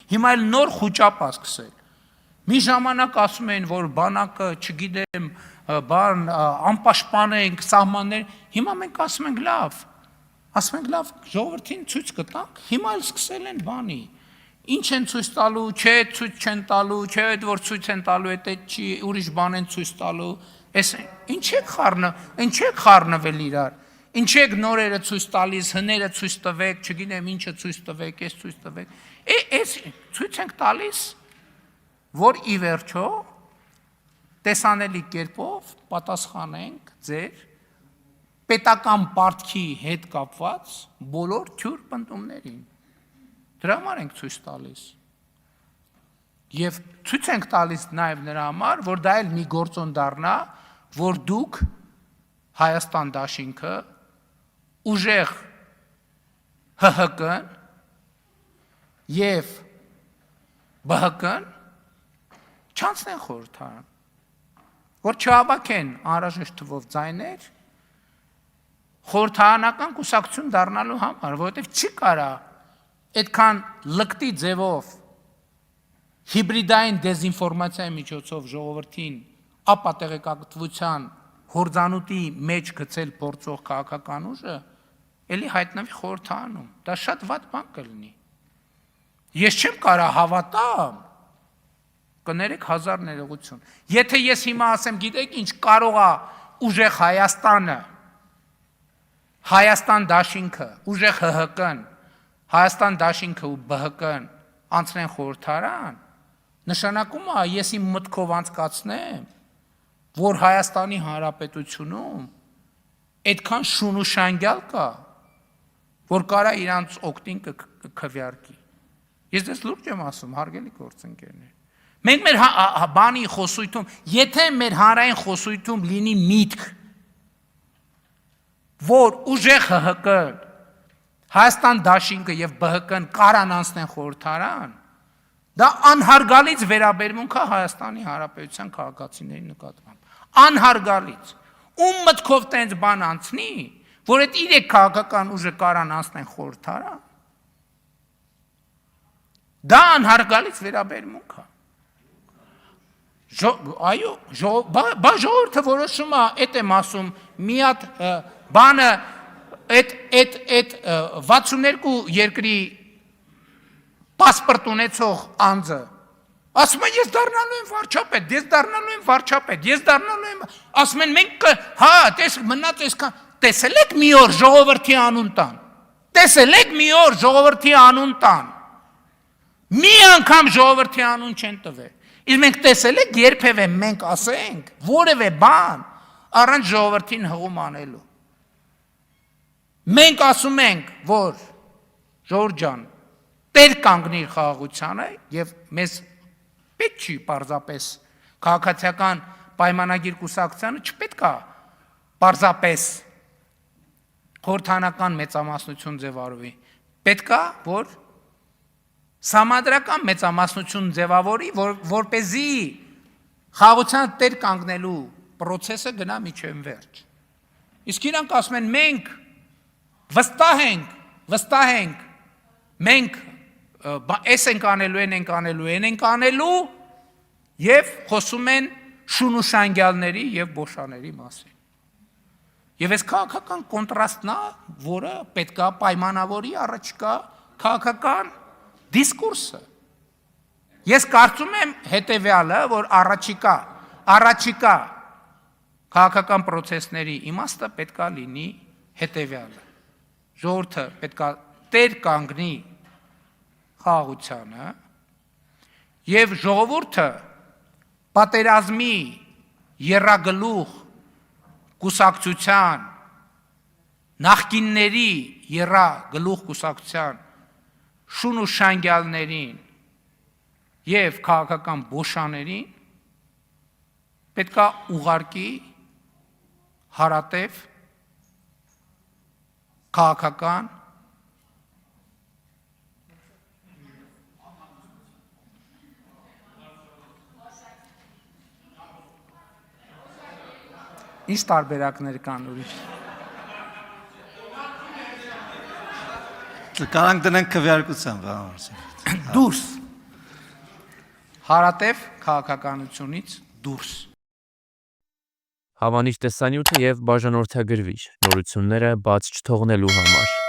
Հիմա էլ նոր խոճապ է սկսել։ Մի ժամանակ ասում էին, որ բանակը, չգիտեմ, բան անպաշտպան ենք, սահմաններ, հիմա մենք ասում ենք լավ, ժողովրդին ցույց կտանք, հիմա էլ սկսել են բանի։ Ինչ են ցույց տալու, չէ, ցույց չեն տալու, չէ, այդ որ ցույց են տալու, այդ չի, ուրիշ բան են ցույց տալու։ Էս ինչ եք խառնվել իրար։ Ինչ եք նորերը ցույց տալիս, հները ցույց տվեք, չգիտեմ ինչը ցույց տվեք, էս ցույց տվեք։ Էս ցույց ենք տալիս, որ ի վերջո տեսանելի կերպով պատասխանենք ձեր պետական պարտքի հետ կապված բոլոր թյուր պնդումներին։ Դրա համար ենք ցույց տալիս։ Եվ ցույց ենք տալիս նաև նրա համար, որ դա էլ մի գործոն դառնա, որ դուք Հայաստան դաշինքը ուժեղ ՀՀԿ-ն եւ ԲՀԿ-ն չանցնեն խորհրդարան, որ չհավաքեն անհրաժեշտ թվով ձայներ խորհրդարանական կուսակցություն դառնալու համար, որովհետեւ չի կարա այդքան լկտի ձևով հիբրիդային դեզինֆորմացիայի միջոցով ժողովրդին ապատեղեկատվության հորձանուտի մեջ գցել փորձող քաղաքական ուժը, էլի հայտնվի խորհրդարանում։ Դա շատ վատ բան կլինի։ Ես չեմ կարա հավատամ, կներեք հազար ներողություն։ Եթե ես հիմա ասեմ, գիտեք ինչ, կարող է ուժեղ Հայաստանը, Հայաստան դաշինքը, ուժեղ ՀՀԿ-ն, Հայաստան դաշինքը ու ԲՀԿ-ն անցնեն խորհրդարան, նշանակում է ես իմ մտքով անցկացնեմ, որ Հայաստանի Հանրապետությունում այդքան շուն ու շանգյալ կա, որ կարա իրանց օգտին կքվյարկի։ Ես դες լուրջ եմ ասում, հարգելի գործընկերներ։ Մենք մեր բանի խոսույթում, եթե մեր հանրային խոսույթում լինի միտք, որ ուժեղ ՀՀԿ-ն, Հայաստան դաշինքը եւ ԲՀԿ-ն կարան անցնեն խորհրդարան, դա անհարգալից վերաբերմունք է Հայաստանի Հանրապետության քաղաքացիների նկատմամբ։ Անհարգալից։ Ում մտքով տենց բան անցնի, որ այդ 3 քաղաքական ուժը կարան անցնեն խորհրդարան, դա անհարգալից վերաբերմունք է։ Այո, ժողովուրդը որոշում է, այդ եմ ասում, մի հատ բանը այդ 62 երկրի պասպորտ ունեցող անձը ասում են ես դառնալու եմ վարչապետ, ես դառնալու եմ վարչապետ, ես դառնալու եմ, ասում են մենք հա, մնաց այսքան, տեսել եք մի օր ժողովրդի անուն տան, տեսել եք մի օր ժողովրդի անուն տան, մի անգամ ժողովրդի անուն չեն տվել, իսկ մենք տեսել եք երբևէ մենք ասենք որևէ բան առանց ժողովրդին հղում անելու։ Մենք ասում ենք, որ ժողովուրդ ջան, տեր կանգնիր խաղաղությանը եւ մեզ պետք չի պարզապես քաղաքացիական պայմանագիր կուսակցությանը չպետք է պարզապես խորհրդանական մեծամասնություն ձևավորվի։ Պետք է, որ համադրական մեծամասնություն ձևավորի, որպեսզի խաղաղության տեր կանգնելու process-ը գնա միջև վերջ։ Իսկ իրանք ասում են մենք վստահ ենք, մենք այս ենք անելու, են ենք անելու և խոսում են շուն ու շանգյալների և բոշաների մասին։ Եվ այս քաղաքական կոնտրաստն է, որը պետք է պայմանավորի առաջիկա քաղաքական դիսկուրսը։ Ես կարծում եմ հետևյալը, որ առաջիկա քաղաքական պրոցեսների իմաստը պետք է լինի հետևյալը։ Ժողովուրդը պետք է տեր կանգնի խաղաղությանը եւ ժողովուրդը պատերազմի եռագլուխ կուսակցության նախկինների եռագլուխ կուսակցության շուն ու շանգյալներին եւ քաղաքական բոշաներին պետք է ուղարկի հարատև քաղաքական ինչ տարբերակներ կան ուրիշ։ Կարանք դնենք քվեարկության, դուրս։ հարատև քաղաքականությունից դուրս։ Հավանիչ տեսանյութը եւ բաժանորդագրվիչ նորությունները բաց չթողնելու համար։